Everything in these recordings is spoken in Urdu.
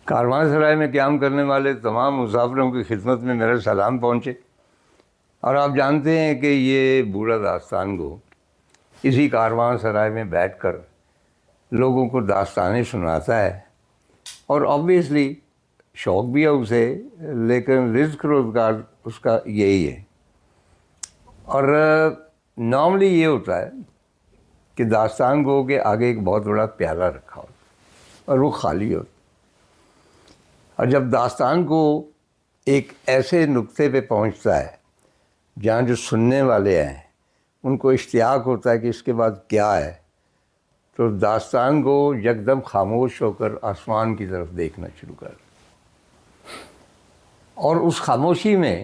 کاروان سرائے میں قیام کرنے والے تمام مسافروں کی خدمت میں میرا سلام پہنچے، اور آپ جانتے ہیں کہ یہ بوڑھا داستان گو اسی کاروان سرائے میں بیٹھ کر لوگوں کو داستانیں سناتا ہے، اور آبویسلی شوق بھی ہے اسے، لیکن رزق روزگار اس کا یہی ہے۔ اور نارملی یہ ہوتا ہے کہ داستان گو کے آگے ایک بہت بڑا پیالہ رکھا ہوتا اور وہ خالی ہوتا، اور جب داستان کو ایک ایسے نقطے پہ پہنچتا ہے جہاں جو سننے والے ہیں ان کو اشتیاق ہوتا ہے کہ اس کے بعد کیا ہے، تو داستان کو یکدم خاموش ہو کر آسمان کی طرف دیکھنا شروع کر، اور اس خاموشی میں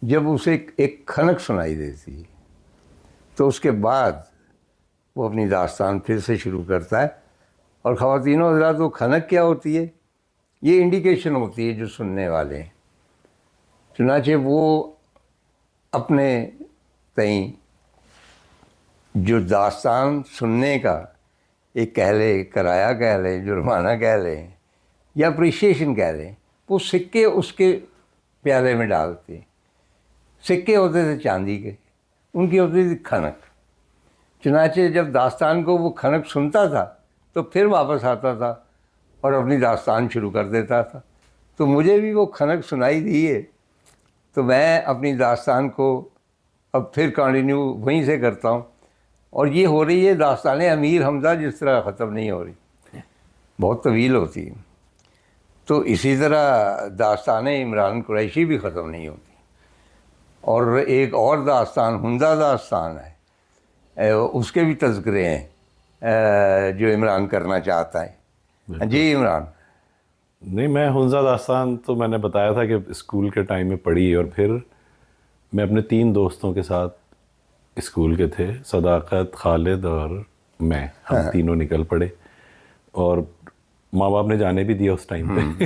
جب اسے ایک کھنک سنائی دیتی تو اس کے بعد وہ اپنی داستان پھر سے شروع کرتا ہے۔ اور خواتین و حضرات، وہ کھنک کیا ہوتی ہے؟ یہ انڈیکیشن ہوتی ہے جو سننے والے ہیں۔ چنانچہ وہ اپنے تئیں جو داستان سننے کا ایک کہہ لے، کرایہ کہہ لیں، جرمانہ کہہ لیں یا اپریشیشن کہہ لیں، وہ سکے اس کے پیالے میں ڈالتے۔ سکے ہوتے تھے چاندی کے، ان کی ہوتی تھی کھنک۔ چنانچہ جب داستان کو وہ کھنک سنتا تھا تو پھر واپس آتا تھا اور اپنی داستان شروع کر دیتا تھا۔ تو مجھے بھی وہ کھنک سنائی دی ہے، تو میں اپنی داستان کو اب پھر کنٹینیو وہیں سے کرتا ہوں، اور یہ ہو رہی ہے داستان امیر حمزہ جس طرح ختم نہیں ہو رہی، بہت طویل ہوتی ہے۔ تو اسی طرح داستان عمران قریشی بھی ختم نہیں ہوتی، اور ایک اور داستان حمزہ داستان ہے، اس کے بھی تذکرے ہیں جو عمران کرنا چاہتا ہے۔ جی عمران۔ نہیں، میں حنزہ داستان تو میں نے بتایا تھا کہ اسکول کے ٹائم میں پڑھی، اور پھر میں اپنے 3 دوستوں کے ساتھ اسکول کے تھے، صداقت، خالد اور میں، ہم تینوں نکل پڑے، اور ماں باپ نے جانے بھی دیا اس ٹائم پہ۔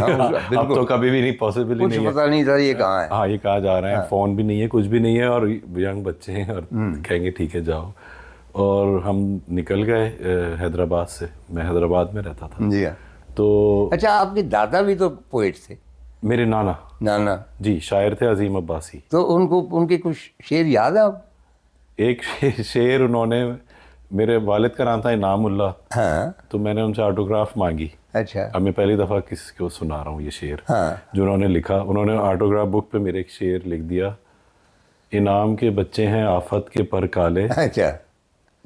اب تو کبھی بھی نہیں، پاسبل ہی نہیں ہے، کچھ پتہ نہیں تھا یہ کہاں ہے، ہاں یہ کہاں جا رہے ہیں، فون بھی نہیں ہے، کچھ بھی نہیں ہے، اور ینگ بچے ہیں اور کہیں گے ٹھیک ہے جاؤ۔ اور ہم نکل گئے حیدرآباد سے، میں حیدرآباد میں رہتا تھا۔ جی ہاں۔ تو اچھا، آپ کے دادا بھی تو پوئٹ تھے؟ میرے نانا نانا جی شاعر تھے، عظیم عباسی۔ تو ان کے کچھ شعر یاد ہے آپ؟ ایک شعر انہوں نے، میرے والد کا نام تھا انعام اللہ، ہاں۔ تو میں نے ان سے آٹوگراف مانگی۔ اچھا۔ اب میں پہلی دفعہ کسی کو سنا رہا ہوں یہ شعر ہاں۔ جو انہوں نے لکھا۔ انہوں نے آٹوگراف بک پہ میرے ایک شعر لکھ دیا: انعام کے بچے ہیں آفت کے پر کالے، اچھا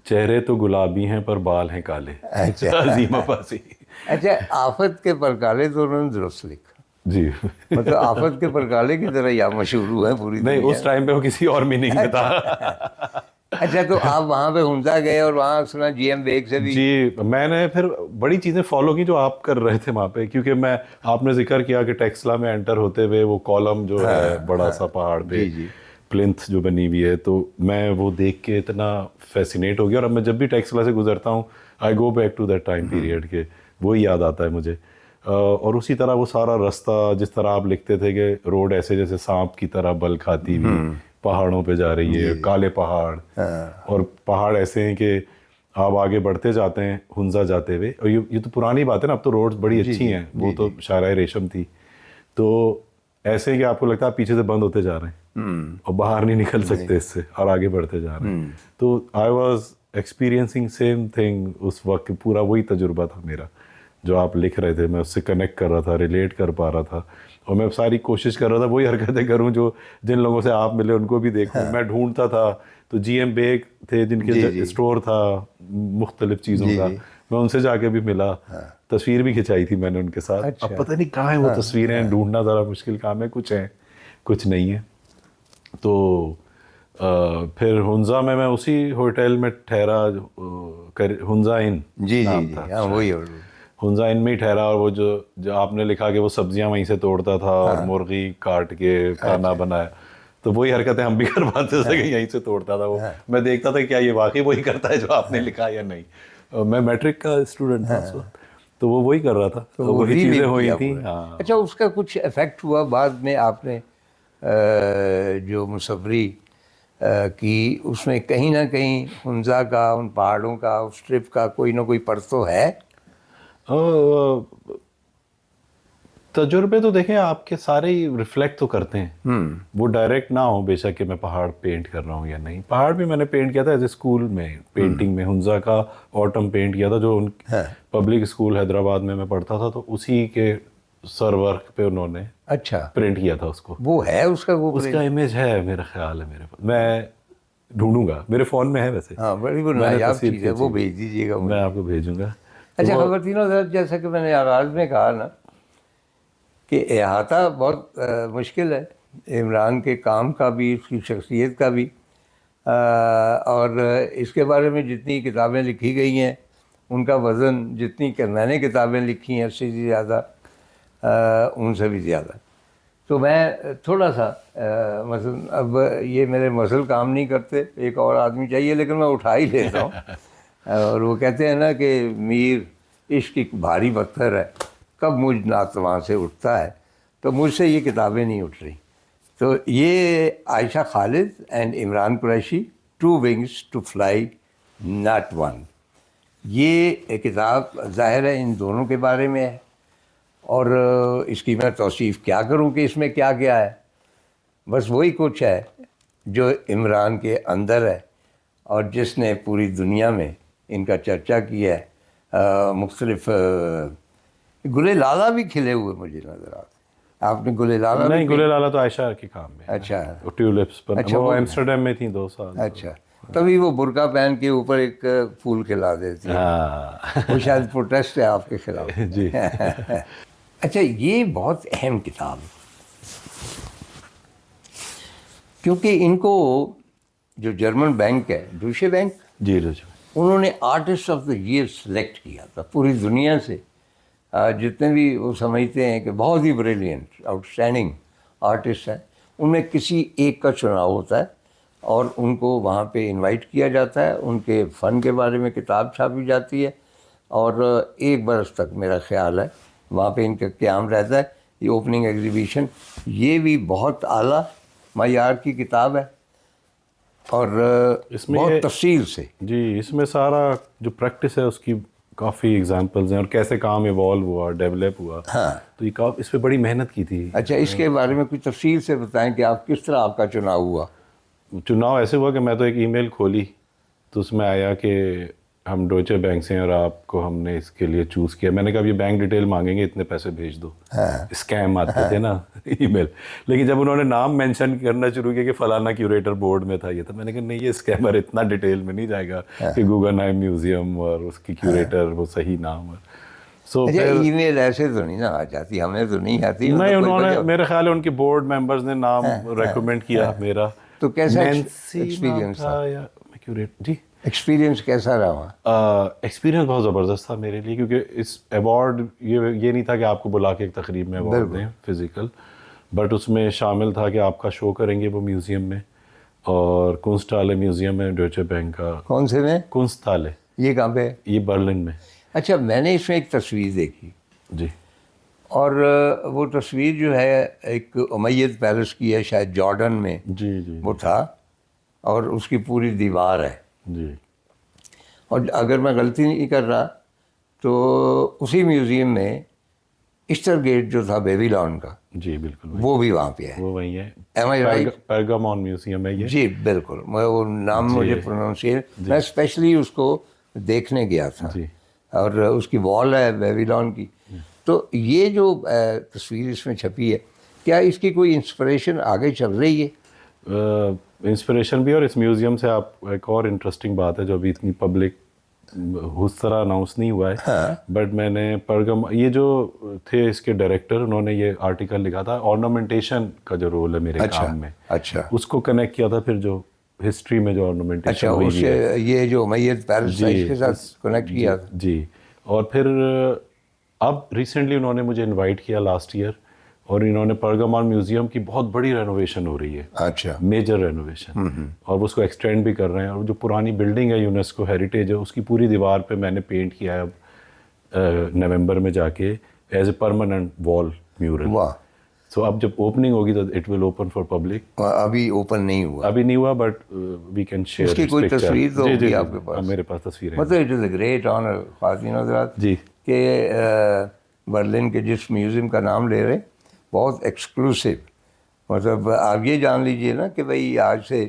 چہرے تو گلابی ہیں پر بال ہیں کالے۔ اچھا عظیم عباسی۔ اچھا، آفت کے پرکالے تو انہوں نے درست لکھا، جی مطلب آفت کے پرکالے کی طرح یا مشہور ہوئے پوری نہیں، دنیا اس ٹائم پہ وہ کسی اور میننگ میں تھا۔ اچھا، تو آپ وہاں پہ حمزہ گئے اور وہاں سنا جی ایم بیگ سے بھی؟ جی، میں نے پھر بڑی چیزیں فالو کی جو آپ کر رہے تھے وہاں پہ، کیونکہ آپ نے ذکر کیا کہ ٹیکسلا میں انٹر ہوتے ہوئے وہ کالم جو ہے بڑا سا پہاڑ پہ پلنتھ جو بنی ہوئی ہے، تو میں وہ دیکھ کے اتنا فیسینیٹ ہو گیا، اور اب میں جب بھی ٹیکسلا سے گزرتا ہوں I go back to that time period کے وہی یاد آتا ہے مجھے۔ اور اسی طرح وہ سارا رستہ جس طرح آپ لکھتے تھے کہ روڈ ایسے جیسے سانپ کی طرح بل کھاتی ہوئی پہاڑوں پہ جا رہی ہے، کالے پہاڑ، اور پہاڑ ایسے ہیں کہ آپ آگے بڑھتے جاتے ہیں حنزہ جاتے ہوئے، اور یہ تو پرانی بات ہے نا، اب تو روڈز بڑی اچھی ہیں، وہ تو شاہراہ ریشم تھی، تو ایسے ہی کہ آپ کو لگتا ہے آپ پیچھے سے بند ہوتے جا رہے ہیں اور باہر نہیں نکل سکتے اس سے، اور آگے بڑھتے جا رہے ہیں۔ تو I was experiencing same thing اس وقت، پورا وہی تجربہ تھا میرا جو آپ لکھ رہے تھے، میں اس سے کنیکٹ کر رہا تھا، ریلیٹ کر پا رہا تھا، اور میں ساری کوشش کر رہا تھا وہی حرکتیں کروں جو جن لوگوں سے آپ ملے ان کو بھی دیکھوں۔ میں ڈھونڈتا تھا، تو جی ایم بیگ تھے جن کے اسٹور تھا مختلف چیزوں کا، میں ان سے جا کے بھی ملا، تصویر بھی کھنچائی تھی میں نے ان کے ساتھ۔ اب پتہ نہیں کہاں ہیں وہ تصویریں، ڈھونڈنا ذرا مشکل کام ہے، کچھ ہیں کچھ نہیں ہے۔ تو پھر حنزہ میں اسی ہوٹل میں ٹھہرا، حنزہ ان، جی جی جی ہاں وہی۔ حنزہ ان میں ہی ٹھہرا، اور وہ جو آپ نے لکھا کہ وہ سبزیاں وہیں سے توڑتا تھا اور مرغی کاٹ کے کھانا بنایا، تو وہی حرکتیں ہم بھی کرواتے تھے کہ یہیں سے توڑتا تھا وہ۔ میں دیکھتا تھا کیا یہ واقعی وہی کرتا ہے جو آپ نے لکھا یا نہیں۔ میں میٹرک کا اسٹوڈنٹ تھا اس وقت، تو وہ وہی کر رہا تھا، تو وہی چیزیں ہوئی تھیں۔ اچھا، اس کا کچھ افیکٹ ہوا بعد میں؟ آپ نے جو مصوری کی، اس میں کہیں نہ کہیں حنزہ کا، ان پہاڑوں کا، اس ٹرپ کا کوئی نہ کوئی پرت تو ہے؟ تجربے تو دیکھیں آپ کے سارے ہی ریفلیکٹ تو کرتے ہیں، وہ ڈائریکٹ نہ ہو بے شک کہ میں پہاڑ پینٹ کر رہا ہوں یا نہیں. پہاڑ بھی میں نے پینٹ کیا تھا ایز اے اسکول میں، پینٹنگ میں ہنزا کا آٹم پینٹ کیا تھا جو ان پبلک اسکول حیدرآباد میں ڈالتا تھا، تو اسی کے سر ورک پہ انہوں نے اچھا پرنٹ کیا تھا اس کو. وہ ہے اس کا اس کا امیج ہے میرا خیال ہے میرے پاس، میں ڈھونڈوں گا، میرے فون میں ہے ویسے. ہاں بڑی وہ نایاب چیز ہے، وہ بھیج دیجیے گا. میں آپ کو بھیجوں گا. اچھا خواتین حضرات، جیسا کہ میں نے آغاز میں کہا نا کہ احاطہ بہت مشکل ہے عمران کے کام کا بھی، اس کی شخصیت کا بھی، اور اس کے بارے میں جتنی کتابیں لکھی گئی ہیں ان کا وزن جتنی کہ میں نے کتابیں لکھی ہیں اس سے زیادہ، ان سے بھی زیادہ. تو میں تھوڑا سا مثلا اب یہ میرے مسل کام نہیں کرتے، ایک اور آدمی چاہیے، لیکن میں اٹھا ہی لیتا ہوں. اور وہ کہتے ہیں نا کہ میر عشق ایک بھاری پتھر ہے، کب مجھ ناتواں سے اٹھتا ہے، تو مجھ سے یہ کتابیں نہیں اٹھ رہی. تو یہ Ayesha Khalid and Imran Qureshi, two wings to fly not one, یہ کتاب ظاہر ہے ان دونوں کے بارے میں ہے. اور اس کی میں توصیف کیا کروں کہ اس میں کیا کیا ہے، بس وہی کچھ ہے جو عمران کے اندر ہے اور جس نے پوری دنیا میں ان کا چرچا کیا ہے. مختلف گلے لالا بھی کھلے ہوئے مجھے نظر آتے. آپ نے گلے لالا نہیں، گلے لالا تو عائشہ کے کام میں. اچھا ٹیولپس پر اچھا، وہ ایمسٹرڈیم میں تھیں 2 سال. اچھا، تبھی وہ برقع پہن کے اوپر ایک پھول کھلا دیتی ہے. وہ شاید پروٹیسٹ ہے آپ کے خلاف. جی. اچھا، یہ بہت اہم کتاب ہے کیونکہ ان کو جو جرمن بینک ہے، ڈوشے بینک، جی انہوں نے artist of the year select کیا تھا پوری دنیا سے. جتنے بھی وہ سمجھتے ہیں کہ بہت ہی بریلینٹ آؤٹ اسٹینڈنگ آرٹسٹ ہیں، ان میں کسی ایک کا چناؤ ہوتا ہے اور ان کو وہاں پہ انوائٹ کیا جاتا ہے. ان کے فن کے بارے میں کتاب چھاپی جاتی ہے اور 1 برس تک میرا خیال ہے وہاں پہ ان کا قیام رہتا ہے. یہ اوپننگ ایگزیبیشن، یہ بھی بہت اعلیٰ معیار کی کتاب ہے اور اس میں بہت تفصیل سے. جی، اس میں سارا جو پریکٹس ہے اس کی کافی ایگزامپلز ہیں اور کیسے کام ایوالو ہوا، ڈیولپ ہوا. ہاں، تو یہ اس پہ بڑی محنت کی تھی. اچھا، اس کے بارے میں کچھ تفصیل سے بتائیں کہ آپ کس طرح آپ کا چناؤ ہوا. چناؤ ایسے ہوا کہ میں تو ایک ای میل کھولی تو اس میں آیا کہ ہم ڈوچے بینک سے ہیں اور آپ کو ہم نے اس کے لیے چوز کیا. میں نے کہا یہ بینک ڈیٹیل مانگیں گے، اتنے پیسے بھیج دو. اسکیم آتے تھے نا ای میل. لیکن جب انہوں نے نام مینشن کرنا شروع کیا کہ فلانا کیوریٹر بورڈ میں تھا یہ تھا، میں نے کہا نہیں، یہ اسکیمر اتنا ڈیٹیل میں نہیں جائے گا کہ گوگنہائم میوزیم اور اس کی کیوریٹر وہ صحیح نام ہے. اچھا، ای میل ایسے تو نہیں نا آ جاتی، ہمیں تو نہیں آتی. نہیں، انہوں نے میرے خیال ہے ان کے بورڈ ممبرز نے نام ریکمینڈ کیا میرا. تو کیسا ایکسپیرینس تھا؟ جی، ایکسپیرینس کیسا رہا؟ ایکسپیرینس بہت زبردست تھا میرے لیے، کیونکہ اس ایوارڈ یہ نہیں تھا کہ آپ کو بلا کے ایک تقریب میں ایوارڈ دیں فزیکل، بٹ اس میں شامل تھا کہ آپ کا شو کریں گے وہ میوزیم میں، اور کنسٹالے میوزیم ہے ڈوچے بینک کا. کون سے میں؟ کنسٹالے. یہ کہاں پہ؟ یہ برلن میں. اچھا، میں نے اس میں ایک تصویر دیکھی. جی. اور وہ تصویر جو ہے ایک امید پیلس کی ہے، شاید جارڈن میں. جی جی. وہ تھا اور اس کی پوری دیوار ہے. جی. اور اگر میں غلطی نہیں کر رہا تو اسی میوزیم میں ایسٹر گیٹ جو تھا بیبیلون کا، جی بالکل، وہ بھی وہاں پہ ہے. وہ وہی ہے. ایم آئی رائٹ؟ پرگامون میوزیم ہے یہ. جی بالکل، میں وہ نام مجھے پروننسیٹ، میں اسپیشلی اس کو دیکھنے گیا تھا. جی. اور اس کی وال ہے بیبیلون کی. تو یہ جو تصویر اس میں چھپی ہے، کیا اس کی کوئی انسپریشن آگے چل رہی ہے؟ انسپریشن بھی، اور اس میوزیم سے آپ ایک اور انٹرسٹنگ بات ہے جو ابھی اتنی پبلک اس طرح اناؤنس نہیں ہوا ہے، بٹ میں نے یہ جو تھے اس کے ڈائریکٹر، انہوں نے یہ آرٹیکل لکھا تھا آرنامنٹیشن کا جو رول ہے میرے کام میں. اچھا، اس کو کنیکٹ کیا تھا پھر جو ہسٹری میں جو آرنامنٹیشن ہوئی ہے، یہ جو امیت پیلس ہے اس کے ساتھ کنیکٹ کیا. جی. اور پھر اب ریسنٹلی انہوں نے مجھے انوائٹ کیا لاسٹ ایئر، اور انہوں نے پرگامان میوزیم کی بہت بڑی رینوویشن ہو رئی ہے. اچھا. میجر رینوویشن، اور اس کو ایکسٹینڈ بھی کر رہے ہیں. اور جو پرانی بلڈنگ ہے یونیسکو ہیریٹیج ہے، اس کی پوری دیوار پہ میں نے پینٹ کیا ہے اب نومبر میں جا کے ایز اے پرماننٹ وال میورل. واہ. سو اب جب اوپننگ ہوگی تو it will open for public. ابھی اوپن نہیں ہوا؟ ابھی نہیں ہوا، بٹ وی کین شیئر. اس کی کوئی تصویر تو ہوگی آپ کے پاس؟ میرے پاس تصویریں. مطلب it is a great honour خواتین حضرات جی کہ برلن کے جس میوزیم کا نام لے رہے ہیں بہت ایکسکلوسیو، مطلب آپ یہ جان لیجئے نا کہ بھئی آج سے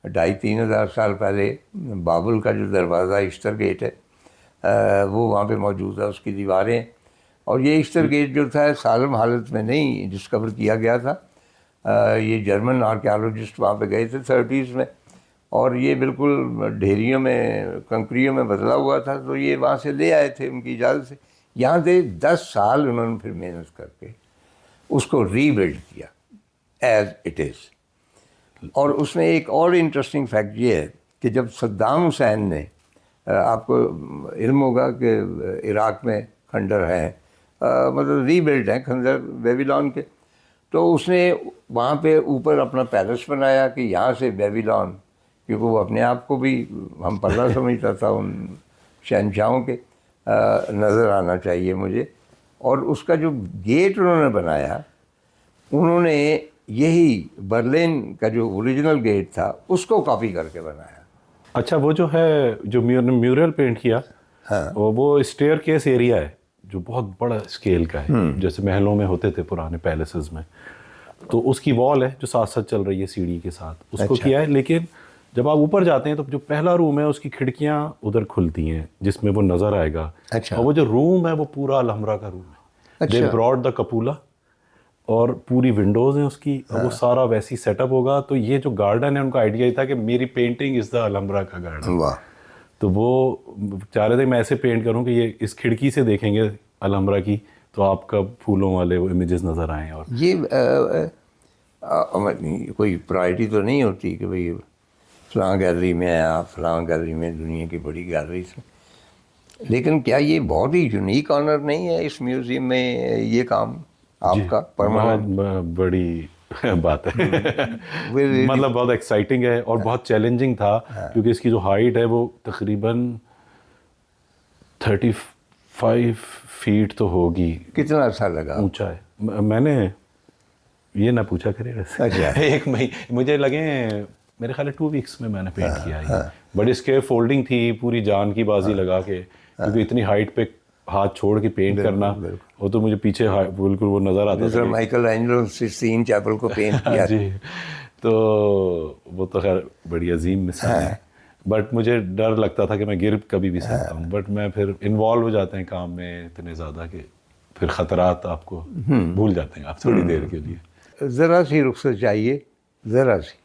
2500-3000 ہزار سال پہلے بابل کا جو دروازہ ایسٹر گیٹ ہے وہ وہاں پہ موجود ہے، اس کی دیواریں، اور یہ ایسٹر گیٹ جو تھا سالم حالت میں نہیں ڈسکور کیا گیا تھا، یہ جرمن آرکیالوجسٹ وہاں پہ گئے تھے 30s میں، اور یہ بالکل ڈھیریوں میں کنکریوں میں بدلا ہوا تھا، تو یہ وہاں سے لے آئے تھے ان کی اجازت سے، یہاں سے 10 سال انہوں نے پھر محنت کر کے اس کو ری بلڈ کیا ایز اٹ از۔ اور اس میں ایک اور انٹرسٹنگ فیکٹ یہ ہے کہ جب صدام حسین نے، آپ کو علم ہوگا کہ عراق میں کھنڈر ہیں، مطلب ری بلڈ ہیں کھنڈر بیبیلون کے، تو اس نے وہاں پہ اوپر اپنا پیلس بنایا کہ یہاں سے بیبیلون، کیونکہ وہ اپنے آپ کو بھی ہم پلہ سمجھتا تھا ان شہنشاہوں کے، نظر آنا چاہیے مجھے، اور اس کا جو گیٹ انہوں نے بنایا، انہوں نے یہی برلن کا جو اوریجنل گیٹ تھا اس کو کاپی کر کے بنایا۔ اچھا، وہ جو ہے جو میورل پینٹ کیا، ہاں، وہ اسٹیئر کیس ایریا ہے جو بہت بڑا اسکیل کا ہے، جیسے محلوں میں ہوتے تھے پرانے پیلیسز میں، تو اس کی وال ہے جو ساتھ ساتھ چل رہی ہے سیڑھی کے ساتھ، اس کو کیا ہے۔ لیکن جب آپ اوپر جاتے ہیں تو جو پہلا روم ہے اس کی کھڑکیاں ادھر کھلتی ہیں جس میں وہ نظر آئے گا، اچھا، اور وہ جو روم ہے وہ پورا الحمرا کا روم ہے، دے براڈ دا کپولا، اور پوری ونڈوز ہیں اس کی، اور وہ سارا ویسی سیٹ اپ ہوگا۔ تو یہ جو گارڈن ہے ان کا آئیڈیا یہ تھا کہ میری پینٹنگ از دا الحمرا کا گارڈن، واہ، تو وہ چاہ رہے تھے میں ایسے پینٹ کروں کہ یہ اس کھڑکی سے دیکھیں گے الحمرا کی تو آپ کا پھولوں والے وہ امیجز نظر آئیں۔ اور یہ کوئی پرائرٹی تو نہیں ہوتی کہ بھئی فلاں گیلری میں ہیں آپ، فلاں گیلری میں، دنیا کی بڑی گیلریز میں، لیکن کیا یہ بہت ہی یونیک آنر نہیں ہے اس میوزیم میں یہ کام آپ کا پرماننٹ؟ بہت بڑی بات ہے، مطلب بہت ایکسائٹنگ ہے اور بہت چیلنجنگ تھا، کیونکہ اس کی جو ہائٹ ہے وہ تقریباً 35 فیٹ تو ہوگی، کتنا عرصہ لگا؟ اونچا ہے۔ میں نے یہ نہ پوچھا کرے ویسے، ایک مجھے لگے میرے خیال ہے 2 ویکس میں نے پینٹ کیا ہے، بٹ اس کے فولڈنگ تھی پوری جان کی بازی لگا کے، کیونکہ اتنی ہائٹ پہ ہاتھ چھوڑ کے پینٹ کرنا، وہ تو مجھے پیچھے بالکل وہ نظر آتا تھا، مائیکل اینجلو سیسٹین چیپل کو پینٹ کیا۔ جی، تو وہ تو خیر بڑی عظیم مثال ہے، بٹ مجھے ڈر لگتا تھا کہ میں گر کبھی بھی سکتا ہوں، بٹ میں پھر انوالو ہو جاتے ہیں کام میں اتنے زیادہ کہ پھر خطرات آپ کو بھول جاتے ہیں آپ تھوڑی دیر کے لیے۔ ذرا سی رخصت چاہیے، ذرا سی۔